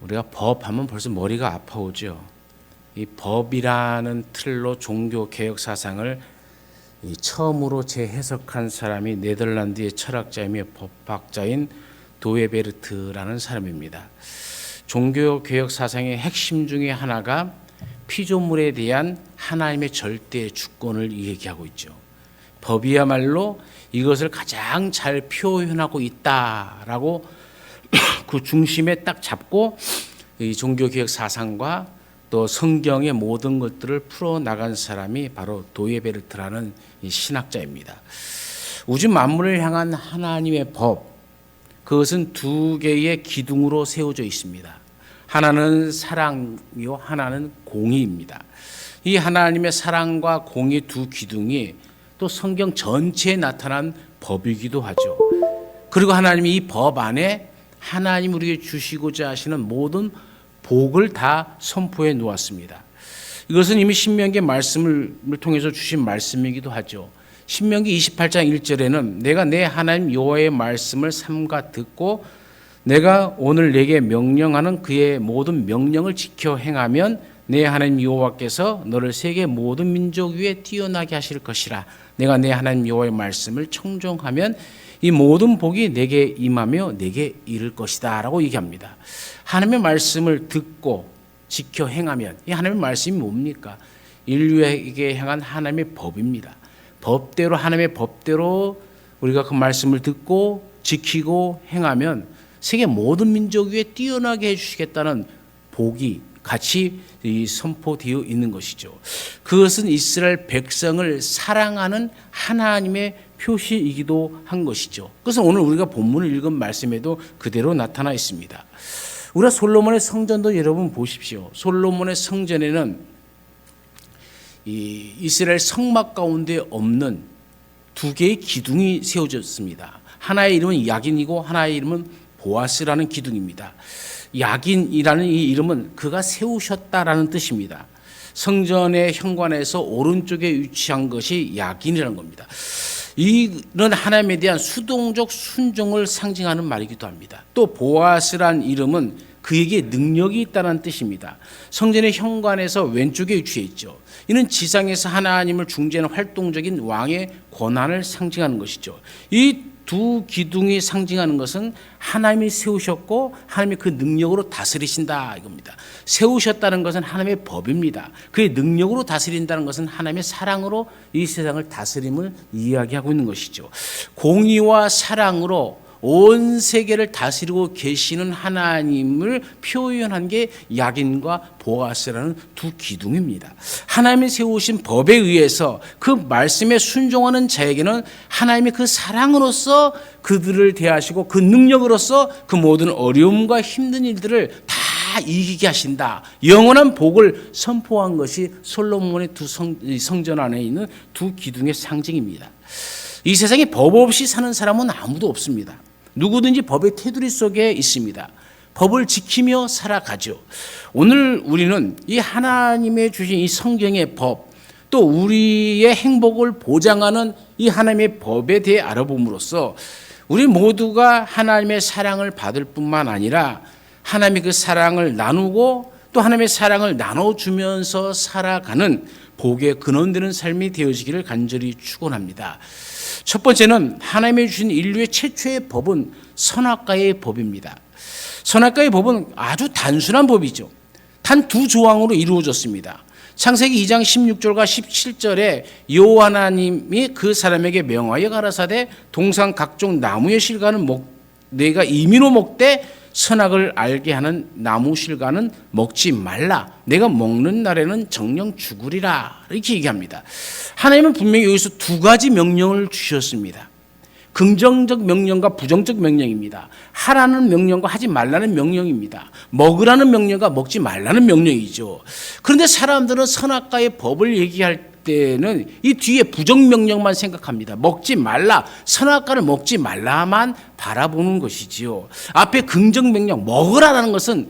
우리가 법하면 벌써 머리가 아파오죠. 이 법이라는 틀로 종교 개혁 사상을 처음으로 재해석한 사람이 네덜란드의 철학자이며 법학자인 도에베르트라는 사람입니다. 종교 개혁 사상의 핵심 중에 하나가 피조물에 대한 하나님의 절대 주권을 얘기하고 있죠. 법이야말로 이것을 가장 잘 표현하고 있다라고 그 중심에 딱 잡고 이 종교 개혁 사상과 또 성경의 모든 것들을 풀어 나간 사람이 바로 도에베르트라는 이 신학자입니다. 우주 만물을 향한 하나님의 법, 그것은 두 개의 기둥으로 세워져 있습니다. 하나는 사랑이요, 하나는 공의입니다. 이 하나님의 사랑과 공의 두 기둥이 또 성경 전체에 나타난 법이기도 하죠. 그리고 하나님이 이 법 안에 하나님 우리에게 주시고자 하시는 모든 복을 다 선포해 놓았습니다. 이것은 이미 신명기 말씀을 통해서 주신 말씀이기도 하죠. 신명기 28장 1절에는 내가 내 하나님 여호와의 말씀을 삼가 듣고 내가 오늘 내게 명령하는 그의 모든 명령을 지켜 행하면 내 하나님 여호와께서 너를 세계 모든 민족 위에 뛰어나게 하실 것이라. 내가 내 하나님 여호와의 말씀을 청종하면 이 모든 복이 내게 임하며 내게 이를 것이다 라고 얘기합니다. 하나님의 말씀을 듣고 지켜 행하면, 이 하나님의 말씀이 뭡니까? 인류에게 향한 하나님의 법입니다. 법대로, 하나님의 법대로 우리가 그 말씀을 듣고 지키고 행하면 세계 모든 민족 위에 뛰어나게 해주시겠다는 복이 같이 선포되어 있는 것이죠. 그것은 이스라엘 백성을 사랑하는 하나님의 표시이기도 한 것이죠. 그것은 오늘 우리가 본문을 읽은 말씀에도 그대로 나타나 있습니다. 우리가 솔로몬의 성전도 여러분 보십시오. 솔로몬의 성전에는 이 이스라엘 성막 가운데 없는 두 개의 기둥이 세워졌습니다. 하나의 이름은 야긴이고 하나의 이름은 보아스라는 기둥입니다. 야긴이라는 이 이름은 그가 세우셨다라는 뜻입니다. 성전의 현관에서 오른쪽에 위치한 것이 야긴이라는 겁니다. 이런 하나님에 대한 수동적 순종을 상징하는 말이기도 합니다. 또 보아스란 이름은 그에게 능력이 있다는 뜻입니다. 성전의 현관에서 왼쪽에 위치해 있죠. 이는 지상에서 하나님을 중재하는 활동적인 왕의 권한을 상징하는 것이죠. 이 두 기둥이 상징하는 것은 하나님이 세우셨고 하나님이 그 능력으로 다스리신다 이겁니다. 세우셨다는 것은 하나님의 법입니다. 그의 능력으로 다스린다는 것은 하나님의 사랑으로 이 세상을 다스림을 이야기하고 있는 것이죠. 공의와 사랑으로 온 세계를 다스리고 계시는 하나님을 표현한 게 야긴과 보아스라는 두 기둥입니다. 하나님이 세우신 법에 의해서 그 말씀에 순종하는 자에게는 하나님이 그 사랑으로서 그들을 대하시고 그 능력으로서 그 모든 어려움과 힘든 일들을 다 이기게 하신다. 영원한 복을 선포한 것이 솔로몬의 두 성전 안에 있는 두 기둥의 상징입니다. 이 세상에 법 없이 사는 사람은 아무도 없습니다. 누구든지 법의 테두리 속에 있습니다. 법을 지키며 살아가죠. 오늘 우리는 이 하나님의 주신 이 성경의 법, 또 우리의 행복을 보장하는 이 하나님의 법에 대해 알아봄으로써 우리 모두가 하나님의 사랑을 받을 뿐만 아니라 하나님의 그 사랑을 나누고 또 하나님의 사랑을 나눠주면서 살아가는 복의 근원되는 삶이 되어지기를 간절히 축원합니다. 첫 번째는 하나님이 주신 인류의 최초의 법은 선악과의 법입니다. 선악과의 법은 아주 단순한 법이죠. 단 두 조항으로 이루어졌습니다. 창세기 2장 16절과 17절에 여호와 하나님이 그 사람에게 명하여 가라사대 동산 각종 나무의 실과는 내가 임의로 먹되 선악을 알게 하는 나무 실과는 먹지 말라. 내가 먹는 날에는 정령 죽으리라. 이렇게 얘기합니다. 하나님은 분명히 여기서 두 가지 명령을 주셨습니다. 긍정적 명령과 부정적 명령입니다. 하라는 명령과 하지 말라는 명령입니다. 먹으라는 명령과 먹지 말라는 명령이죠. 그런데 사람들은 선악과의 법을 얘기할 때는 이 뒤에 부정명령만 생각합니다. 먹지 말라, 선악과를 먹지 말라만 바라보는 것이지요. 앞에 긍정명령, 먹으라는 것은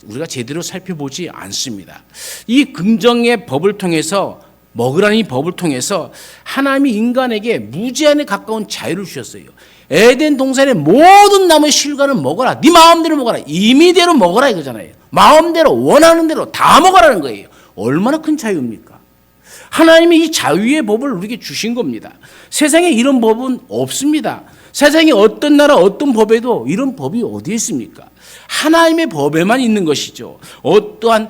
우리가 제대로 살펴보지 않습니다. 이 긍정의 법을 통해서, 먹으라는 이 법을 통해서 하나님이 인간에게 무제한에 가까운 자유를 주셨어요. 에덴 동산의 모든 나무의 실과는 먹어라. 네 마음대로 먹어라. 임의대로 먹어라 이거잖아요. 마음대로 원하는 대로 다 먹어라는 거예요. 얼마나 큰 자유입니까? 하나님이 이 자유의 법을 우리에게 주신 겁니다. 세상에 이런 법은 없습니다. 세상에 어떤 나라 어떤 법에도 이런 법이 어디에 있습니까? 하나님의 법에만 있는 것이죠. 어떠한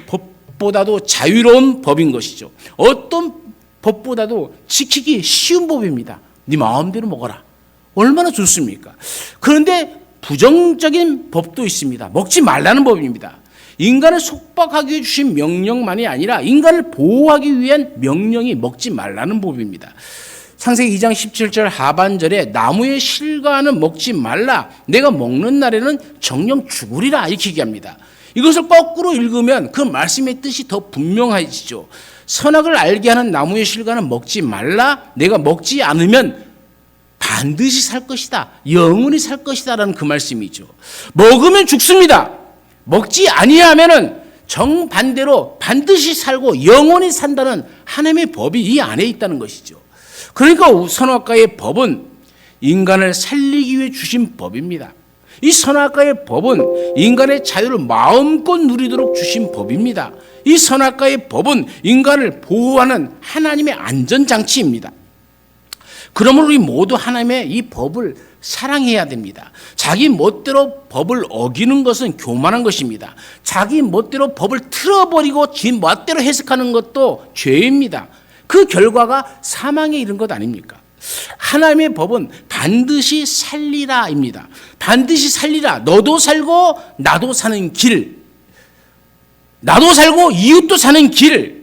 법보다도 자유로운 법인 것이죠. 어떤 법보다도 지키기 쉬운 법입니다. 네 마음대로 먹어라. 얼마나 좋습니까? 그런데 부정적인 법도 있습니다. 먹지 말라는 법입니다. 인간을 속박하기 위해 주신 명령만이 아니라 인간을 보호하기 위한 명령이 먹지 말라는 법입니다. 창세기 2장 17절 하반절에 나무의 실과는 먹지 말라. 내가 먹는 날에는 정령 죽으리라 이렇게 얘기합니다. 이것을 거꾸로 읽으면 그 말씀의 뜻이 더 분명해지죠. 선악을 알게 하는 나무의 실과는 먹지 말라. 내가 먹지 않으면 반드시 살 것이다. 영원히 살 것이다 라는 그 말씀이죠. 먹으면 죽습니다. 먹지 아니하면은 정반대로 반드시 살고 영원히 산다는 하나님의 법이 이 안에 있다는 것이죠. 그러니까 선악과의 법은 인간을 살리기 위해 주신 법입니다. 이 선악과의 법은 인간의 자유를 마음껏 누리도록 주신 법입니다. 이 선악과의 법은 인간을 보호하는 하나님의 안전장치입니다. 그러므로 우리 모두 하나님의 이 법을 사랑해야 됩니다. 자기 멋대로 법을 어기는 것은 교만한 것입니다. 자기 멋대로 법을 틀어버리고 지 멋대로 해석하는 것도 죄입니다. 그 결과가 사망에 이른 것 아닙니까? 하나님의 법은 반드시 살리라입니다. 반드시 살리라. 너도 살고 나도 사는 길. 나도 살고 이웃도 사는 길.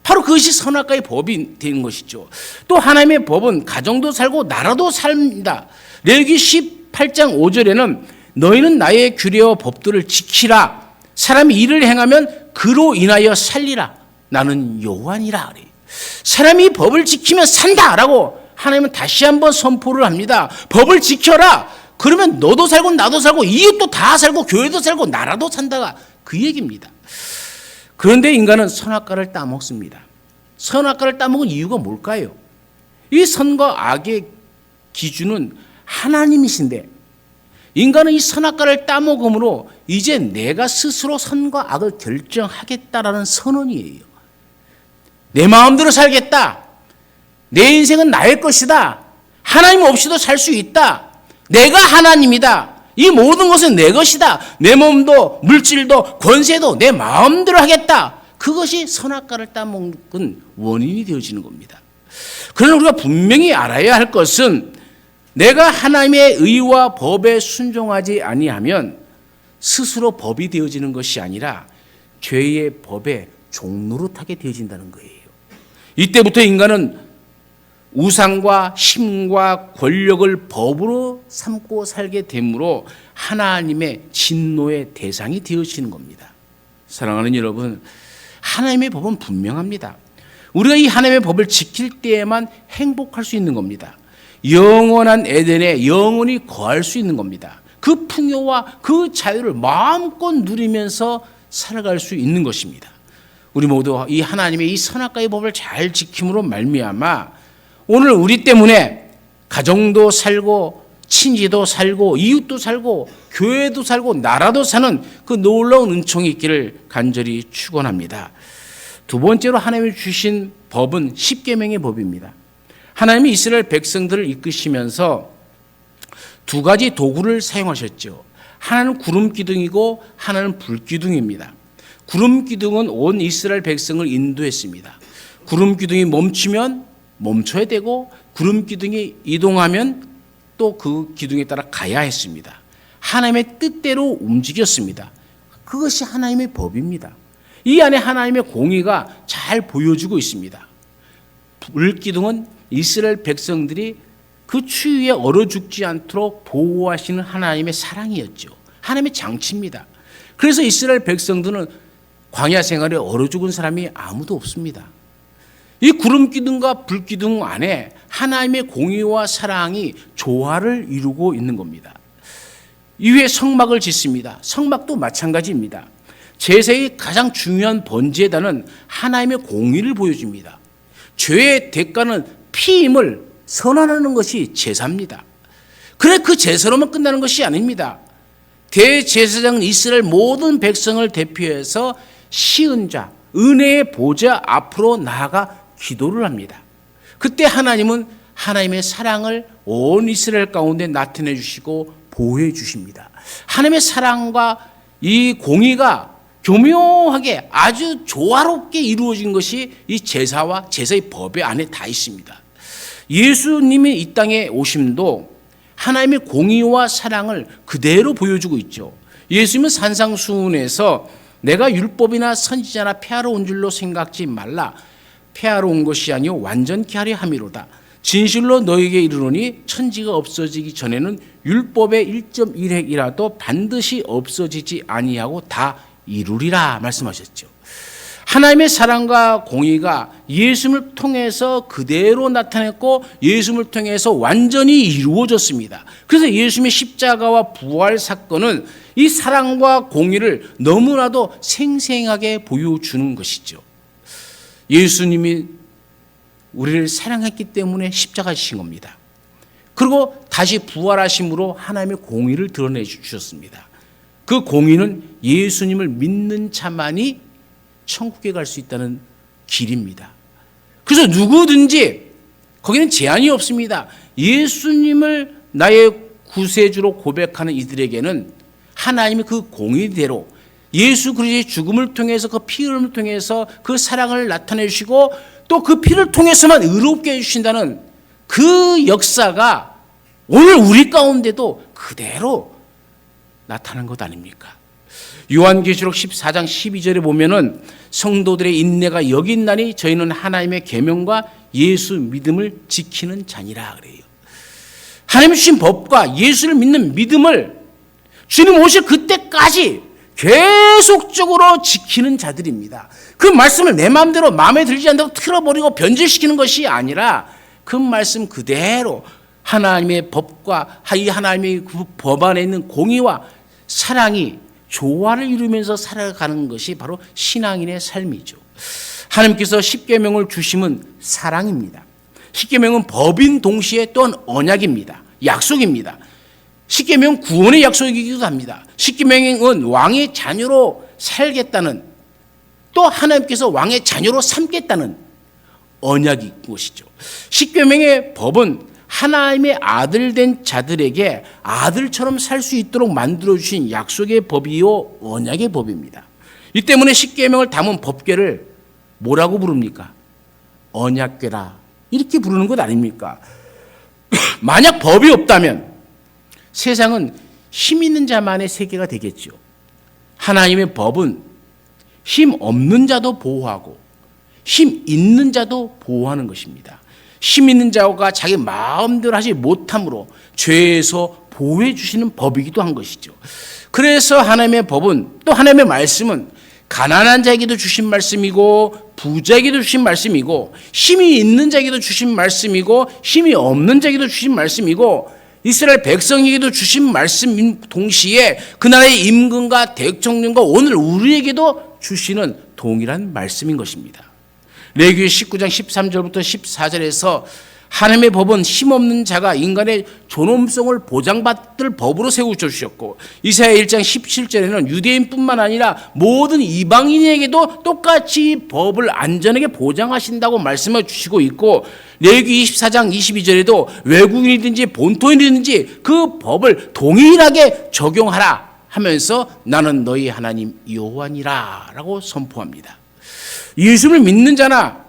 바로 그것이 선악과의 법이 되는 것이죠. 또 하나님의 법은 가정도 살고 나라도 삽니다. 레위기 18장 5절에는 너희는 나의 규례와 법들을 지키라. 사람이 이를 행하면 그로 인하여 살리라. 나는 여호와니라. 사람이 이 법을 지키면 산다라고 하나님은 다시 한번 선포를 합니다. 법을 지켜라. 그러면 너도 살고 나도 살고 이웃도 다 살고 교회도 살고 나라도 산다가 그 얘기입니다. 그런데 인간은 선악과를 따먹습니다. 선악과를 따먹은 이유가 뭘까요? 이 선과 악의 기준은 하나님이신데 인간은 이 선악과를 따먹음으로 이제 내가 스스로 선과 악을 결정하겠다라는 선언이에요. 내 마음대로 살겠다. 내 인생은 나의 것이다. 하나님 없이도 살 수 있다. 내가 하나님이다. 이 모든 것은 내 것이다. 내 몸도 물질도 권세도 내 마음대로 하겠다. 그것이 선악과를 따먹은 원인이 되어지는 겁니다. 그러나 우리가 분명히 알아야 할 것은 내가 하나님의 의와 법에 순종하지 아니하면 스스로 법이 되어지는 것이 아니라 죄의 법에 종노릇하게 되어진다는 거예요. 이때부터 인간은 우상과 힘과 권력을 법으로 삼고 살게 되므로 하나님의 진노의 대상이 되어지는 겁니다. 사랑하는 여러분, 하나님의 법은 분명합니다. 우리가 이 하나님의 법을 지킬 때에만 행복할 수 있는 겁니다. 영원한 에덴에 영원히 거할 수 있는 겁니다. 그 풍요와 그 자유를 마음껏 누리면서 살아갈 수 있는 것입니다. 우리 모두 이 하나님의 이 선악과의 법을 잘 지킴으로 말미암아 오늘 우리 때문에 가정도 살고 친지도 살고 이웃도 살고 교회도 살고 나라도 사는 그 놀라운 은총이 있기를 간절히 축원합니다. 두 번째로 하나님이 주신 법은 십계명의 법입니다. 하나님이 이스라엘 백성들을 이끄시면서 두 가지 도구를 사용하셨죠. 하나는 구름 기둥이고 하나는 불 기둥입니다. 구름 기둥은 온 이스라엘 백성을 인도했습니다. 구름 기둥이 멈추면 멈춰야 되고 구름 기둥이 이동하면 또 그 기둥에 따라 가야 했습니다. 하나님의 뜻대로 움직였습니다. 그것이 하나님의 법입니다. 이 안에 하나님의 공의가 잘 보여지고 있습니다. 불 기둥은 이스라엘 백성들이 그 추위에 얼어 죽지 않도록 보호하시는 하나님의 사랑이었죠. 하나님의 장치입니다. 그래서 이스라엘 백성들은 광야 생활에 얼어 죽은 사람이 아무도 없습니다. 이 구름 기둥과 불 기둥 안에 하나님의 공의와 사랑이 조화를 이루고 있는 겁니다. 이후에 성막을 짓습니다. 성막도 마찬가지입니다. 제사의 가장 중요한 번제단은 하나님의 공의를 보여줍니다. 죄의 대가는 피임을 선언하는 것이 제사입니다. 그래 그 제사로만 끝나는 것이 아닙니다. 대제사장은 이스라엘 모든 백성을 대표해서 시은자, 은혜의 보좌 앞으로 나아가 기도를 합니다. 그때 하나님은 하나님의 사랑을 온 이스라엘 가운데 나타내 주시고 보호해 주십니다. 하나님의 사랑과 이 공의가 교묘하게 아주 조화롭게 이루어진 것이 이 제사와 제사의 법의 안에 다 있습니다. 예수님이 이 땅에 오심도 하나님의 공의와 사랑을 그대로 보여주고 있죠. 예수님은 산상수훈에서 내가 율법이나 선지자나 폐하러 온 줄로 생각지 말라. 폐하러 온 것이 아니요 완전케 하려 함이로다. 진실로 너에게 이르노니 천지가 없어지기 전에는 율법의 1.1획이라도 반드시 없어지지 아니하고 다 이루리라 말씀하셨죠. 하나님의 사랑과 공의가 예수님을 통해서 그대로 나타냈고 예수님을 통해서 완전히 이루어졌습니다. 그래서 예수님의 십자가와 부활 사건은 이 사랑과 공의를 너무나도 생생하게 보여주는 것이죠. 예수님이 우리를 사랑했기 때문에 십자가 지신 겁니다. 그리고 다시 부활하심으로 하나님의 공의를 드러내 주셨습니다. 그 공의는 예수님을 믿는 자만이 천국에 갈 수 있다는 길입니다. 그래서 누구든지 거기는 제한이 없습니다. 예수님을 나의 구세주로 고백하는 이들에게는 하나님의 그 공의대로 예수 그리스도의 죽음을 통해서 그 피 흘림을 통해서 그 사랑을 나타내 주시고 또 그 피를 통해서만 의롭게 해주신다는 그 역사가 오늘 우리 가운데도 그대로 나타난 것 아닙니까? 요한계시록 14장 12절에 보면은 성도들의 인내가 여기 있나니 저희는 하나님의 계명과 예수 믿음을 지키는 자니라 그래요. 하나님 주신 법과 예수를 믿는 믿음을 주님 오실 그때까지 계속적으로 지키는 자들입니다. 그 말씀을 내 마음대로 마음에 들지 않다고 틀어버리고 변질시키는 것이 아니라 그 말씀 그대로 하나님의 법과 이 하나님의 그 법 안에 있는 공의와 사랑이 조화를 이루면서 살아가는 것이 바로 신앙인의 삶이죠. 하나님께서 십계명을 주심은 사랑입니다. 십계명은 법인 동시에 또한 언약입니다. 약속입니다. 십계명은 구원의 약속이기도 합니다. 십계명은 왕의 자녀로 살겠다는 또 하나님께서 왕의 자녀로 삼겠다는 언약인 것이죠. 십계명의 법은 하나님의 아들 된 자들에게 아들처럼 살 수 있도록 만들어주신 약속의 법이요 언약의 법입니다. 이 때문에 십계명을 담은 법궤를 뭐라고 부릅니까? 언약궤라 이렇게 부르는 것 아닙니까? 만약 법이 없다면 세상은 힘 있는 자만의 세계가 되겠죠. 하나님의 법은 힘 없는 자도 보호하고 힘 있는 자도 보호하는 것입니다. 힘 있는 자가 자기 마음대로 하지 못함으로 죄에서 보호해 주시는 법이기도 한 것이죠. 그래서 하나님의 법은 또 하나님의 말씀은 가난한 자에게도 주신 말씀이고 부자에게도 주신 말씀이고 힘이 있는 자에게도 주신 말씀이고 힘이 없는 자에게도 주신 말씀이고 이스라엘 백성에게도 주신 말씀 동시에 그 나라의 임금과 대통령과 오늘 우리에게도 주시는 동일한 말씀인 것입니다. 레위기 19장 13절부터 14절에서 하나님의 법은 힘없는 자가 인간의 존엄성을 보장받을 법으로 세우셔주셨고 이사야 1장 17절에는 유대인뿐만 아니라 모든 이방인에게도 똑같이 법을 안전하게 보장하신다고 말씀해 주시고 있고 레위기 24장 22절에도 외국인이든지 본토인이든지 그 법을 동일하게 적용하라 하면서 나는 너희 하나님 여호와니라 라고 선포합니다. 예수를 믿는 자나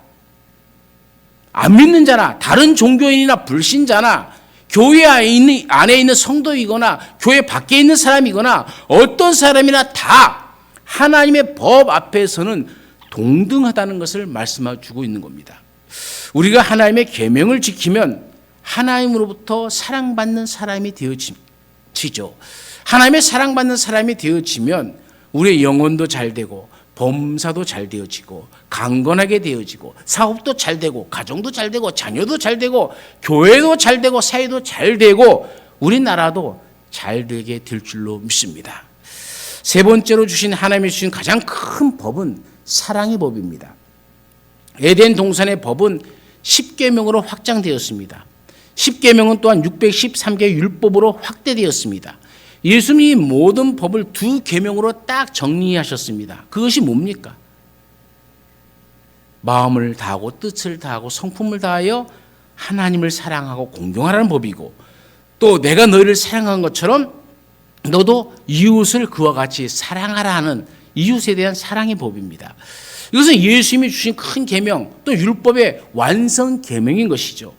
안 믿는 자나 다른 종교인이나 불신자나 교회 안에 있는 성도이거나 교회 밖에 있는 사람이거나 어떤 사람이나 다 하나님의 법 앞에서는 동등하다는 것을 말씀해 주고 있는 겁니다. 우리가 하나님의 계명을 지키면 하나님으로부터 사랑받는 사람이 되어지죠. 하나님의 사랑받는 사람이 되어지면 우리의 영혼도 잘 되고 범사도 잘 되어지고 강건하게 되어지고 사업도 잘 되고 가정도 잘 되고 자녀도 잘 되고 교회도 잘 되고 사회도 잘 되고 우리나라도 잘 되게 될 줄로 믿습니다. 세 번째로 주신 하나님이 주신 가장 큰 법은 사랑의 법입니다. 에덴 동산의 법은 십계명으로 확장되었습니다. 십계명은 또한 613개 율법으로 확대되었습니다. 예수님이 모든 법을 두 계명으로 딱 정리하셨습니다. 그것이 뭡니까? 마음을 다하고 뜻을 다하고 성품을 다하여 하나님을 사랑하고 공경하라는 법이고, 또 내가 너희를 사랑한 것처럼 너도 이웃을 그와 같이 사랑하라 하는 이웃에 대한 사랑의 법입니다. 이것은 예수님이 주신 큰 계명, 또 율법의 완성 계명인 것이죠.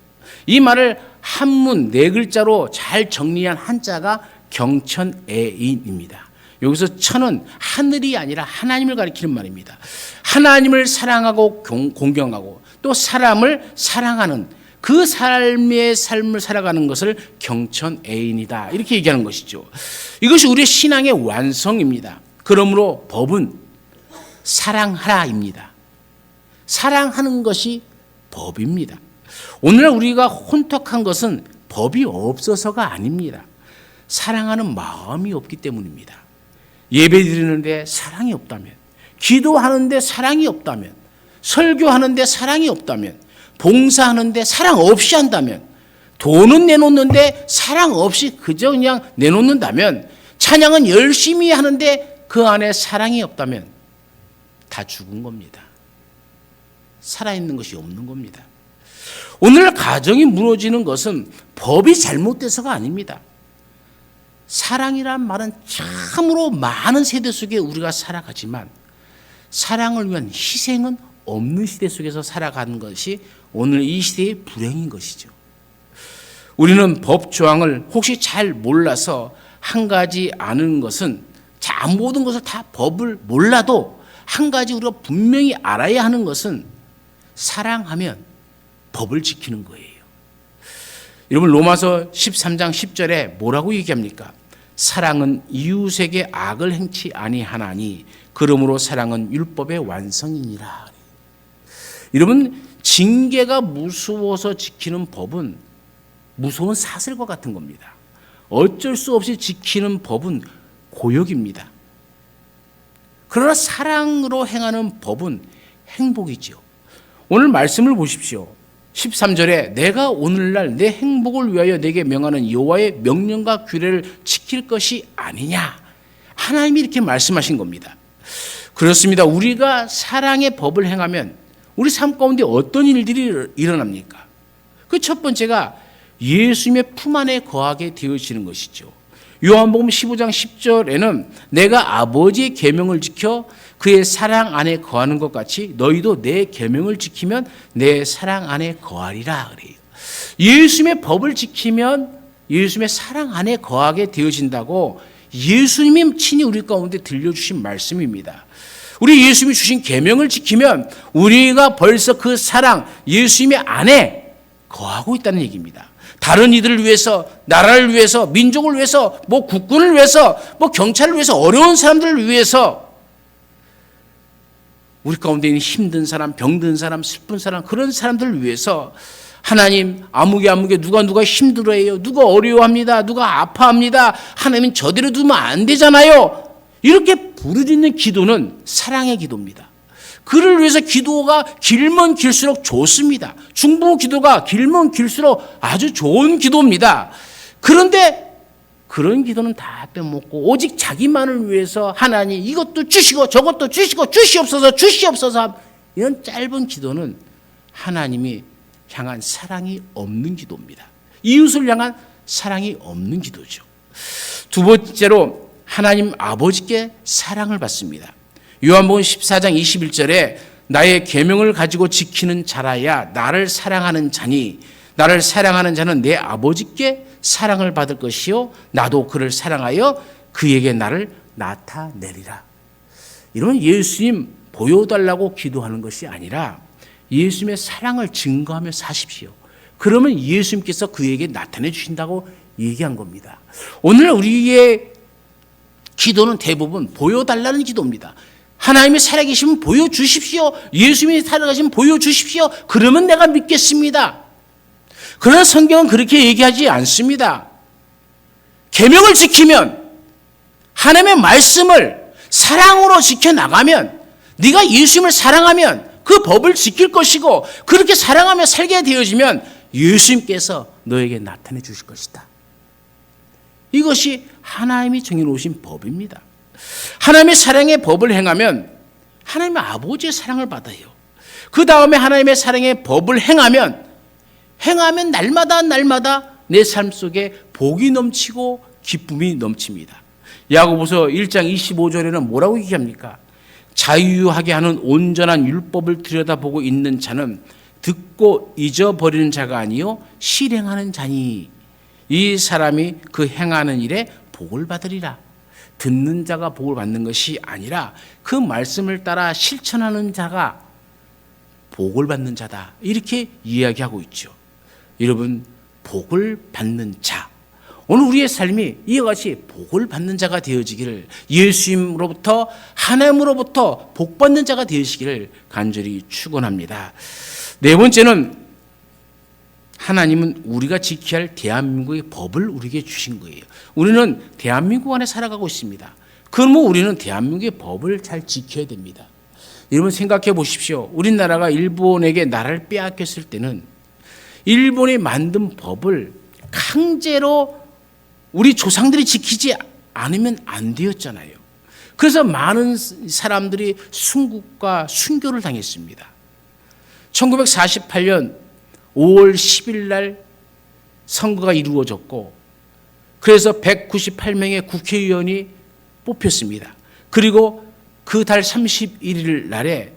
이 말을 한문 네 글자로 잘 정리한 한자가 경천애인입니다. 여기서 천은 하늘이 아니라 하나님을 가리키는 말입니다. 하나님을 사랑하고 공경하고 또 사람을 사랑하는 그 삶을 살아가는 것을 경천애인이다, 이렇게 얘기하는 것이죠. 이것이 우리의 신앙의 완성입니다. 그러므로 법은 사랑하라입니다. 사랑하는 것이 법입니다. 오늘날 우리가 혼탁한 것은 법이 없어서가 아닙니다. 사랑하는 마음이 없기 때문입니다. 예배 드리는데 사랑이 없다면, 기도하는데 사랑이 없다면, 설교하는데 사랑이 없다면, 봉사하는데 사랑 없이 한다면, 돈은 내놓는데 사랑 없이 그저 그냥 내놓는다면, 찬양은 열심히 하는데 그 안에 사랑이 없다면 다 죽은 겁니다. 살아있는 것이 없는 겁니다. 오늘 가정이 무너지는 것은 법이 잘못돼서가 아닙니다. 사랑이란 말은 참으로 많은 세대 속에 우리가 살아가지만 사랑을 위한 희생은 없는 시대 속에서 살아가는 것이 오늘 이 시대의 불행인 것이죠. 우리는 법 조항을 혹시 잘 몰라서 한 가지 아는 것은, 모든 것을 다 법을 몰라도 한 가지 우리가 분명히 알아야 하는 것은 사랑하면 법을 지키는 거예요. 여러분, 로마서 13장 10절에 뭐라고 얘기합니까? 사랑은 이웃에게 악을 행치 아니하나니 그러므로 사랑은 율법의 완성이니라. 여러분, 징계가 무서워서 지키는 법은 무서운 사슬과 같은 겁니다. 어쩔 수 없이 지키는 법은 고역입니다. 그러나 사랑으로 행하는 법은 행복이죠. 오늘 말씀을 보십시오. 13절에 내가 오늘날 내 행복을 위하여 내게 명하는 여호와의 명령과 규례를 지킬 것이 아니냐. 하나님이 이렇게 말씀하신 겁니다. 그렇습니다. 우리가 사랑의 법을 행하면 우리 삶 가운데 어떤 일들이 일어납니까? 그 첫 번째가 예수님의 품 안에 거하게 되어지는 것이죠. 요한복음 15장 10절에는 내가 아버지의 계명을 지켜 그의 사랑 안에 거하는 것 같이 너희도 내 계명을 지키면 내 사랑 안에 거하리라 그래요. 예수님의 법을 지키면 예수님의 사랑 안에 거하게 되어진다고 예수님이 친히 우리 가운데 들려주신 말씀입니다. 우리 예수님이 주신 계명을 지키면 우리가 벌써 그 사랑, 예수님의 안에 거하고 있다는 얘기입니다. 다른 이들을 위해서, 나라를 위해서, 민족을 위해서, 국군을 위해서, 경찰을 위해서, 어려운 사람들을 위해서, 우리 가운데 있는 힘든 사람, 병든 사람, 슬픈 사람, 그런 사람들을 위해서 하나님, 아무개 누가 힘들어해요, 누가 어려워합니다, 누가 아파합니다, 하나님은 저대로 두면 안 되잖아요. 이렇게 부르짖는 기도는 사랑의 기도입니다. 그를 위해서 기도가 길면 길수록 좋습니다. 중보 기도가 길면 길수록 아주 좋은 기도입니다. 그런데 그런 기도는 다 빼먹고 오직 자기만을 위해서 하나님 이것도 주시고 저것도 주시고 주시옵소서 이런 짧은 기도는 하나님이 향한 사랑이 없는 기도입니다. 이웃을 향한 사랑이 없는 기도죠. 두 번째로 하나님 아버지께 사랑을 받습니다. 요한복음 14장 21절에 나의 계명을 가지고 지키는 자라야 나를 사랑하는 자니 나를 사랑하는 자는 내 아버지께 사랑을 받을 것이요 나도 그를 사랑하여 그에게 나를 나타내리라. 이런 예수님 보여달라고 기도하는 것이 아니라 예수님의 사랑을 증거하며 사십시오. 그러면 예수님께서 그에게 나타내 주신다고 얘기한 겁니다. 오늘 우리의 기도는 대부분 보여달라는 기도입니다. 하나님이 살아계시면 보여주십시오. 예수님이 살아계시면 보여주십시오. 그러면 내가 믿겠습니다. 그러나 성경은 그렇게 얘기하지 않습니다. 계명을 지키면 하나님의 말씀을 사랑으로 지켜나가면 네가 예수님을 사랑하면 그 법을 지킬 것이고 그렇게 사랑하며 살게 되어지면 예수님께서 너에게 나타내 주실 것이다. 이것이 하나님이 정해놓으신 법입니다. 하나님의 사랑의 법을 행하면 하나님의 아버지의 사랑을 받아요. 그 다음에 하나님의 사랑의 법을 행하면 날마다 내 삶 속에 복이 넘치고 기쁨이 넘칩니다. 야고보서 1장 25절에는 뭐라고 얘기합니까? 자유하게 하는 온전한 율법을 들여다보고 있는 자는 듣고 잊어버리는 자가 아니요 실행하는 자니 이 사람이 그 행하는 일에 복을 받으리라. 듣는 자가 복을 받는 것이 아니라 그 말씀을 따라 실천하는 자가 복을 받는 자다. 이렇게 이야기하고 있죠. 여러분, 복을 받는 자. 오늘 우리의 삶이 이와 같이 복을 받는 자가 되어지기를, 예수님으로부터 하나님으로부터 복 받는 자가 되어지기를 간절히 축원합니다. 네 번째는 하나님은 우리가 지켜야 할 대한민국의 법을 우리에게 주신 거예요. 우리는 대한민국 안에 살아가고 있습니다. 그러면 우리는 대한민국의 법을 잘 지켜야 됩니다. 여러분 생각해 보십시오. 우리나라가 일본에게 나라를 빼앗겼을 때는 일본이 만든 법을 강제로 우리 조상들이 지키지 않으면 안 되었잖아요. 그래서 많은 사람들이 순국과 순교를 당했습니다. 1948년 5월 10일 날 선거가 이루어졌고, 그래서 198명의 국회의원이 뽑혔습니다. 그리고 그 달 31일 날에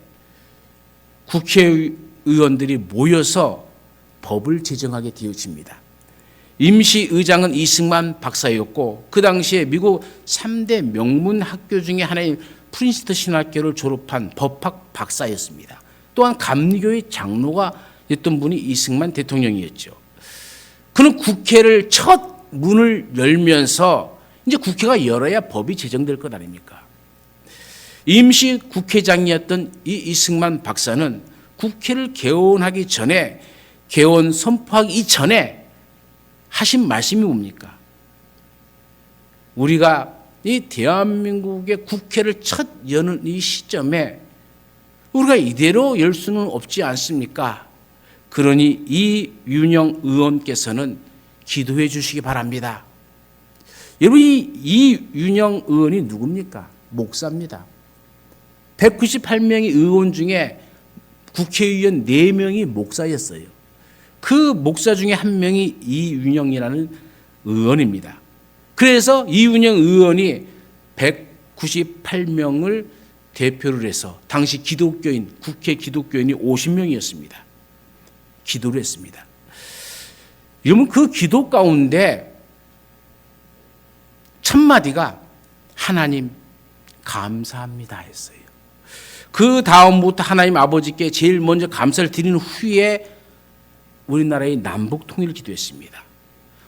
국회의원들이 모여서 법을 제정하게 되어집니다. 임시의장은 이승만 박사였고, 그 당시에 미국 3대 명문 학교 중에 하나인 프린스턴 신학교를 졸업한 법학 박사였습니다. 또한 감리교의 장로가 였던 분이 이승만 대통령이었죠. 그는 국회를 첫 문을 열면서 이제 국회가 열어야 법이 제정될 것 아닙니까? 임시 국회장이었던 이 이승만 박사는 국회를 개원하기 전에, 개원 선포하기 이전에 하신 말씀이 뭡니까? 우리가 이 대한민국의 국회를 첫 여는 이 시점에 우리가 이대로 열 수는 없지 않습니까? 그러니 이윤영 의원께서는 기도해 주시기 바랍니다. 여러분, 이윤영 의원이 누굽니까? 목사입니다. 198명의 의원 중에 국회의원 4명이 목사였어요. 그 목사 중에 한 명이 이윤영이라는 의원입니다. 그래서 이윤영 의원이 198명을 대표를 해서 당시 기독교인, 국회 기독교인이 50명이었습니다. 기도를 했습니다. 여러분, 그 기도 가운데 첫 마디가 하나님 감사합니다 했어요. 그 다음부터 하나님 아버지께 제일 먼저 감사를 드리는 후에 우리나라의 남북 통일을 기도했습니다.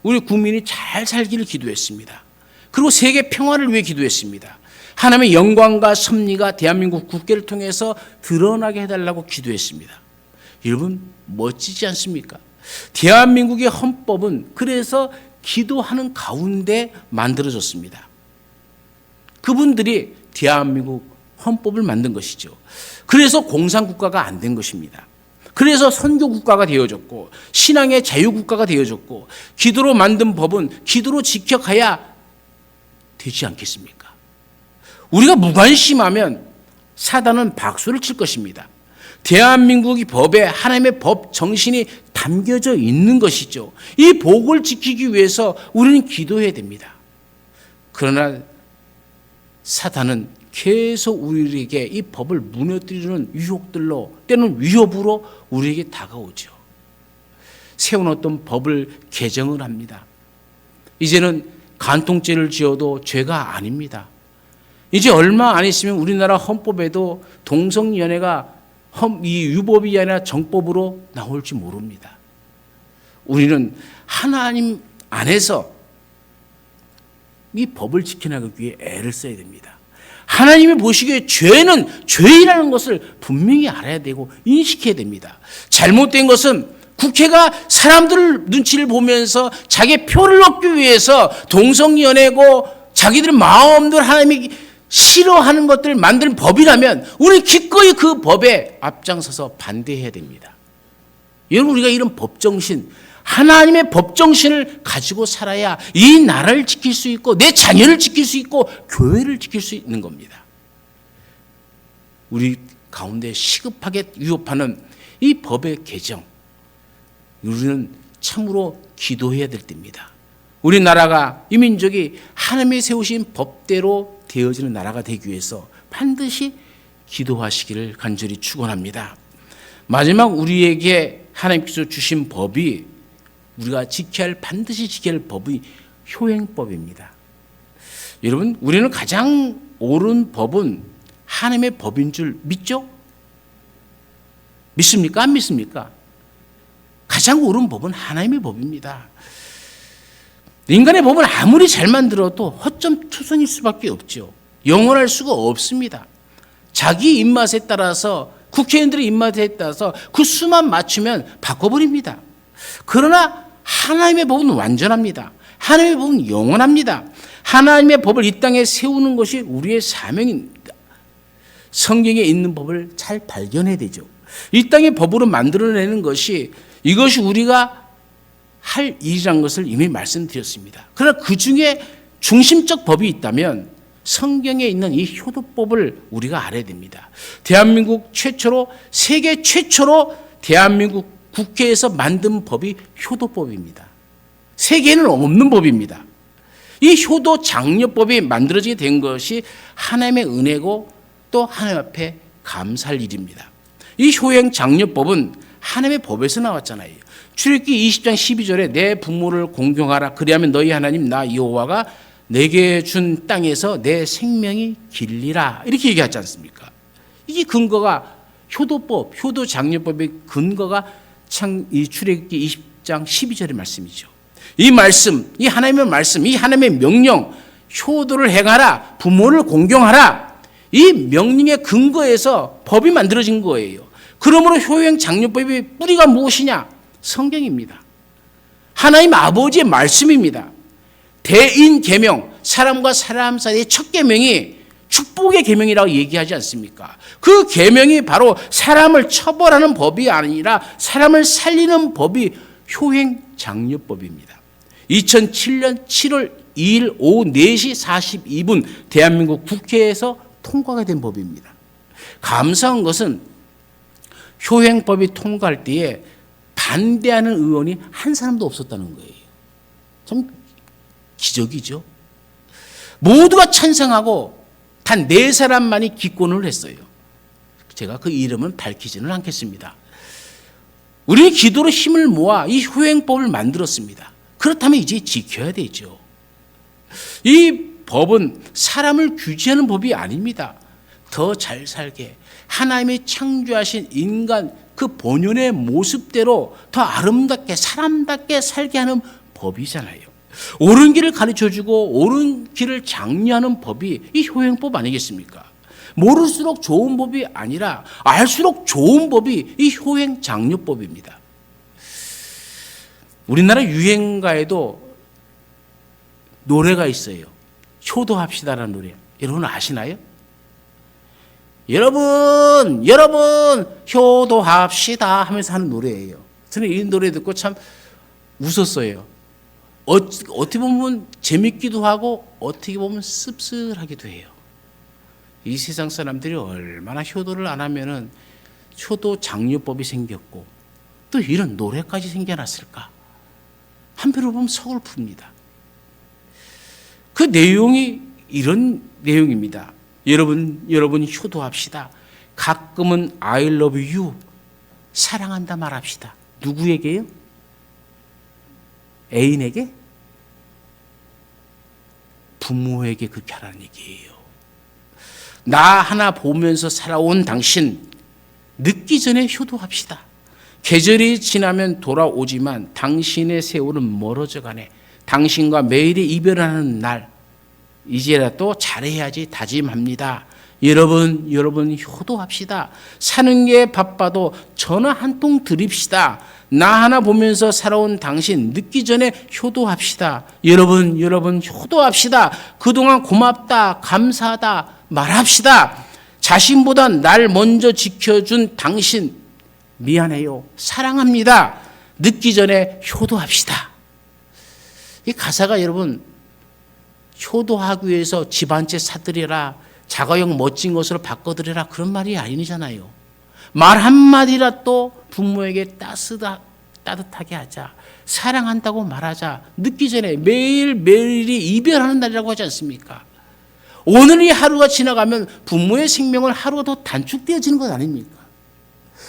우리 국민이 잘 살기를 기도했습니다. 그리고 세계 평화를 위해 기도했습니다. 하나님의 영광과 섭리가 대한민국 국회를 통해서 드러나게 해달라고 기도했습니다. 여러분, 멋지지 않습니까? 대한민국의 헌법은 그래서 기도하는 가운데 만들어졌습니다. 그분들이 대한민국 헌법을 만든 것이죠. 그래서 공산국가가 안 된 것입니다. 그래서 선교국가가 되어졌고, 신앙의 자유국가가 되어졌고, 기도로 만든 법은 기도로 지켜가야 되지 않겠습니까? 우리가 무관심하면 사단은 박수를 칠 것입니다. 대한민국의 법에 하나님의 법 정신이 담겨져 있는 것이죠. 이 복을 지키기 위해서 우리는 기도해야 됩니다. 그러나 사단은 계속 우리에게 이 법을 무너뜨리는 유혹들로, 때는 위협으로 우리에게 다가오죠. 세워놓던 법을 개정을 합니다. 이제는 간통죄를 지어도 죄가 아닙니다. 이제 얼마 안 있으면 우리나라 헌법에도 동성연애가 이 유법이 아니라 정법으로 나올지 모릅니다. 우리는 하나님 안에서 이 법을 지켜나가기 위해 애를 써야 됩니다. 하나님이 보시기에 죄는 죄이라는 것을 분명히 알아야 되고 인식해야 됩니다. 잘못된 것은 국회가 사람들 눈치를 보면서 자기 표를 얻기 위해서 동성연애고 자기들 마음대로 하나님이 싫어하는 것들을 만드는 법이라면 우리는 기꺼이 그 법에 앞장서서 반대해야 됩니다. 여러분, 우리가 이런 법정신, 하나님의 법정신을 가지고 살아야 이 나라를 지킬 수 있고 내 자녀를 지킬 수 있고 교회를 지킬 수 있는 겁니다. 우리 가운데 시급하게 위협하는 이 법의 개정, 우리는 참으로 기도해야 될 때입니다. 우리나라가 이 민족이 하나님이 세우신 법대로 되어지는 나라가 되기 위해서 반드시 기도하시기를 간절히 축원합니다. 마지막 우리에게 하나님께서 주신 법이 우리가 반드시 지켜야 할 법이 효행법입니다. 여러분, 우리는 가장 옳은 법은 하나님의 법인 줄 믿죠? 믿습니까? 안 믿습니까? 가장 옳은 법은 하나님의 법입니다. 인간의 법은 아무리 잘 만들어도 허점투성일 수밖에 없죠. 영원할 수가 없습니다. 자기 입맛에 따라서, 국회의원들의 입맛에 따라서 그 수만 맞추면 바꿔버립니다. 그러나 하나님의 법은 완전합니다. 하나님의 법은 영원합니다. 하나님의 법을 이 땅에 세우는 것이 우리의 사명입니다. 성경에 있는 법을 잘 발견해야 되죠. 이 땅의 법으로 만들어내는 것이 이것이 우리가 할 일이라는 것을 이미 말씀드렸습니다. 그러나 그 중에 중심적 법이 있다면 성경에 있는 이 효도법을 우리가 알아야 됩니다. 대한민국 최초로, 세계 최초로 대한민국 국회에서 만든 법이 효도법입니다. 세계에는 없는 법입니다. 이 효도 장려법이 만들어지게 된 것이 하나님의 은혜고 또 하나님 앞에 감사할 일입니다. 이 효행 장려법은 하나님의 법에서 나왔잖아요. 출애굽기 20장 12절에 내 부모를 공경하라. 그리하면 너희 하나님 나 여호와가 내게 준 땅에서 내 생명이 길리라. 이렇게 얘기하지 않습니까? 이게 근거가 효도법, 효도장려법의 근거가 이 출애굽기 20장 12절의 말씀이죠. 이 말씀, 이 하나님의 말씀, 이 하나님의 명령, 효도를 행하라, 부모를 공경하라. 이 명령의 근거에서 법이 만들어진 거예요. 그러므로 효행장려법의 뿌리가 무엇이냐? 성경입니다. 하나님 아버지의 말씀입니다. 대인 계명, 사람과 사람 사이의 첫 계명이 축복의 계명이라고 얘기하지 않습니까? 그 계명이 바로 사람을 처벌하는 법이 아니라 사람을 살리는 법이 효행장려법입니다. 2007년 7월 2일 오후 4시 42분 대한민국 국회에서 통과가 된 법입니다. 감사한 것은 효행법이 통과할 때에 반대하는 의원이 한 사람도 없었다는 거예요. 참 기적이죠. 모두가 찬성하고 단 4사람만이 기권을 했어요. 제가 그 이름은 밝히지는 않겠습니다. 우리는 기도로 힘을 모아 이 효행법을 만들었습니다. 그렇다면 이제 지켜야 되죠. 이 법은 사람을 규제하는 법이 아닙니다. 더 잘 살게 하나님이 창조하신 인간 그 본연의 모습대로 더 아름답게 사람답게 살게 하는 법이잖아요. 옳은 길을 가르쳐주고 옳은 길을 장려하는 법이 이 효행법 아니겠습니까? 모를수록 좋은 법이 아니라 알수록 좋은 법이 이 효행장려법입니다. 우리나라 유행가에도 노래가 있어요. 효도합시다라는 노래. 여러분 아시나요? 여러분 효도합시다 하면서 하는 노래예요. 저는 이 노래 듣고 참 웃었어요. 어떻게 보면 재밌기도 하고 어떻게 보면 씁쓸하기도 해요. 이 세상 사람들이 얼마나 효도를 안 하면은 효도 장려법이 생겼고 또 이런 노래까지 생겨났을까? 한편으로 보면 서글픕니다. 그 내용이 이런 내용입니다. 여러분 효도합시다. 가끔은 I love you 사랑한다 말합시다. 누구에게요? 애인에게? 부모에게 그렇게 하라는 얘기예요. 나 하나 보면서 살아온 당신 늦기 전에 효도합시다. 계절이 지나면 돌아오지만 당신의 세월은 멀어져 가네. 당신과 매일의 이별하는 날 이제라도 잘해야지 다짐합니다. 여러분 효도합시다. 사는 게 바빠도 전화 한 통 드립시다. 나 하나 보면서 살아온 당신 늦기 전에 효도합시다. 여러분 효도합시다. 그동안 고맙다 감사하다 말합시다. 자신보다 날 먼저 지켜준 당신 미안해요. 사랑합니다. 늦기 전에 효도합시다. 이 가사가 여러분 효도하기 위해서 집 한 채 사들여라, 자가용 멋진 것으로 바꿔드려라 그런 말이 아니잖아요. 말 한마디라도 부모에게 따뜻하게 하자. 사랑한다고 말하자. 늦기 전에 매일이 이별하는 날이라고 하지 않습니까? 오늘 이 하루가 지나가면 부모의 생명을 하루가 더 단축되어지는 것 아닙니까?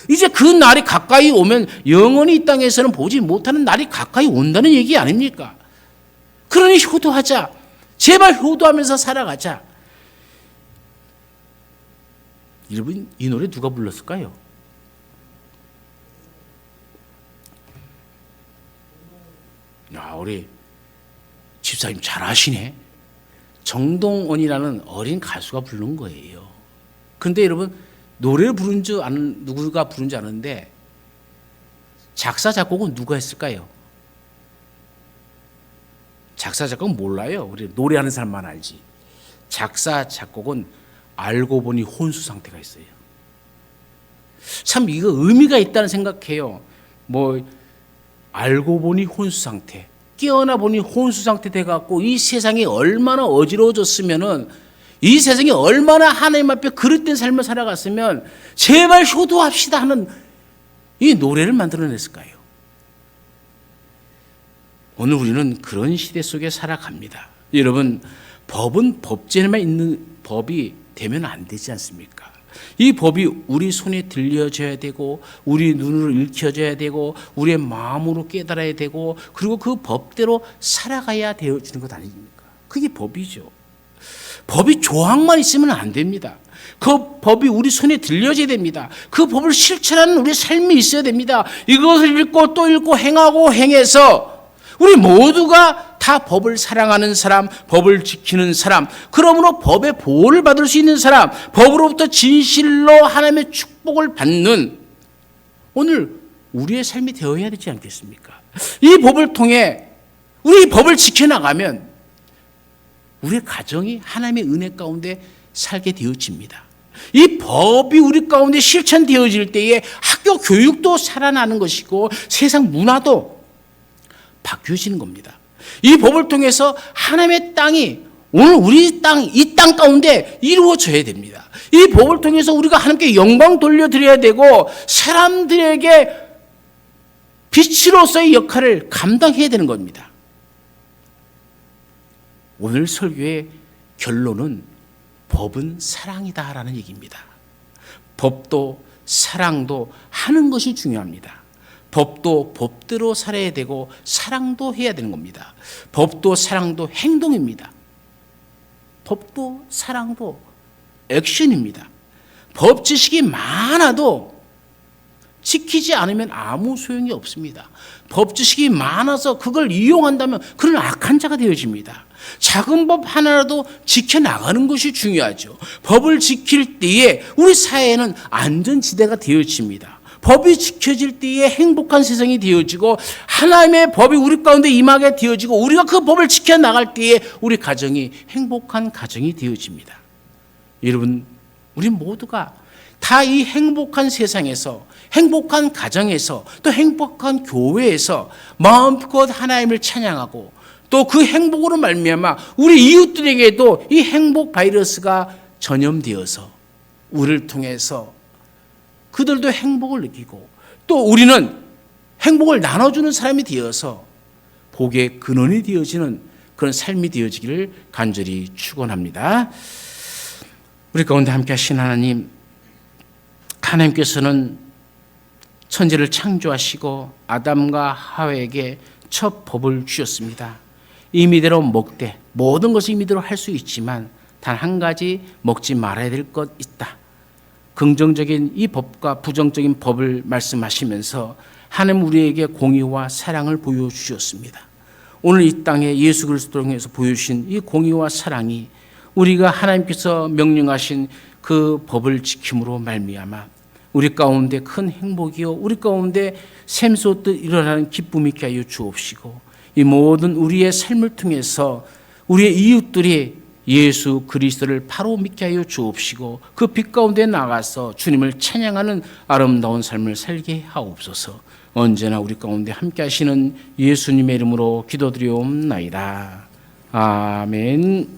이제 그 날이 가까이 오면 영원히 이 땅에서는 보지 못하는 날이 가까이 온다는 얘기 아닙니까? 그러니 효도하자. 제발 효도하면서 살아가자. 여러분, 이 노래 누가 불렀을까요? 우리 집사님 잘 아시네. 정동원이라는 어린 가수가 부른 거예요. 근데 여러분, 노래를 부른 줄 아는, 누구가 부른 줄 아는데, 작사, 작곡은 누가 했을까요? 작사, 작곡은 몰라요. 우리 노래하는 사람만 알지. 작사, 작곡은 알고 보니 혼수 상태가 있어요. 참 이거 의미가 있다는 생각해요. 알고 보니 혼수 상태, 깨어나 보니 혼수 상태 돼갖고 이 세상이 얼마나 어지러워졌으면은, 이 세상이 얼마나 하나님 앞에 그릇된 삶을 살아갔으면 제발 효도합시다 하는 이 노래를 만들어냈을까요? 오늘 우리는 그런 시대 속에 살아갑니다. 여러분, 법은 법제에만 있는 법이 되면 안 되지 않습니까? 이 법이 우리 손에 들려져야 되고, 우리 눈으로 읽혀져야 되고, 우리의 마음으로 깨달아야 되고, 그리고 그 법대로 살아가야 되어지는 것 아닙니까? 그게 법이죠. 법이 조항만 있으면 안 됩니다. 그 법이 우리 손에 들려져야 됩니다. 그 법을 실천하는 우리의 삶이 있어야 됩니다. 이것을 읽고 또 읽고 행하고 행해서 우리 모두가 다 법을 사랑하는 사람, 법을 지키는 사람, 그러므로 법의 보호를 받을 수 있는 사람, 법으로부터 진실로 하나님의 축복을 받는 오늘 우리의 삶이 되어야 되지 않겠습니까? 이 법을 통해 우리 법을 지켜나가면 우리의 가정이 하나님의 은혜 가운데 살게 되어집니다. 이 법이 우리 가운데 실천되어질 때에 학교 교육도 살아나는 것이고 세상 문화도 바뀌어지는 겁니다. 이 법을 통해서 하나님의 땅이 오늘 우리 땅, 이 땅 가운데 이루어져야 됩니다. 이 법을 통해서 우리가 하나님께 영광 돌려드려야 되고 사람들에게 빛으로서의 역할을 감당해야 되는 겁니다. 오늘 설교의 결론은 법은 사랑이다라는 얘기입니다. 법도 사랑도 하는 것이 중요합니다. 법도 법대로 살아야 되고 사랑도 해야 되는 겁니다. 법도 사랑도 행동입니다. 법도 사랑도 액션입니다. 법 지식이 많아도 지키지 않으면 아무 소용이 없습니다. 법 지식이 많아서 그걸 이용한다면 그런 악한 자가 되어집니다. 작은 법 하나라도 지켜나가는 것이 중요하죠. 법을 지킬 때에 우리 사회에는 안전지대가 되어집니다. 법이 지켜질 때에 행복한 세상이 되어지고 하나님의 법이 우리 가운데 임하게 되어지고 우리가 그 법을 지켜나갈 때에 우리 가정이 행복한 가정이 되어집니다. 여러분, 우리 모두가 다 이 행복한 세상에서, 행복한 가정에서, 또 행복한 교회에서 마음껏 하나님을 찬양하고 또 그 행복으로 말미암아 우리 이웃들에게도 이 행복 바이러스가 전염되어서 우리를 통해서 그들도 행복을 느끼고 또 우리는 행복을 나눠주는 사람이 되어서 복의 근원이 되어지는 그런 삶이 되어지기를 간절히 축원합니다. 우리 가운데 함께 하신 하나님, 하나님께서는 천지를 창조하시고 아담과 하와에게 첫 법을 주셨습니다. 임의대로 먹되 모든 것을 임의대로 할 수 있지만 단 한 가지 먹지 말아야 될 것 있다. 긍정적인 이 법과 부정적인 법을 말씀하시면서 하나님 우리에게 공의와 사랑을 보여주셨습니다. 오늘 이 땅에 예수 그리스도를 통해서 보여주신 이 공의와 사랑이 우리가 하나님께서 명령하신 그 법을 지킴으로 말미암아 우리 가운데 큰 행복이요 우리 가운데 샘솟듯 일어나는 기쁨이 있게 하여 주옵시고 이 모든 우리의 삶을 통해서 우리의 이웃들이 예수 그리스도를 바로 믿게 하여 주옵시고 그 빛 가운데 나가서 주님을 찬양하는 아름다운 삶을 살게 하옵소서. 언제나 우리 가운데 함께 하시는 예수님의 이름으로 기도드리옵나이다. 아멘.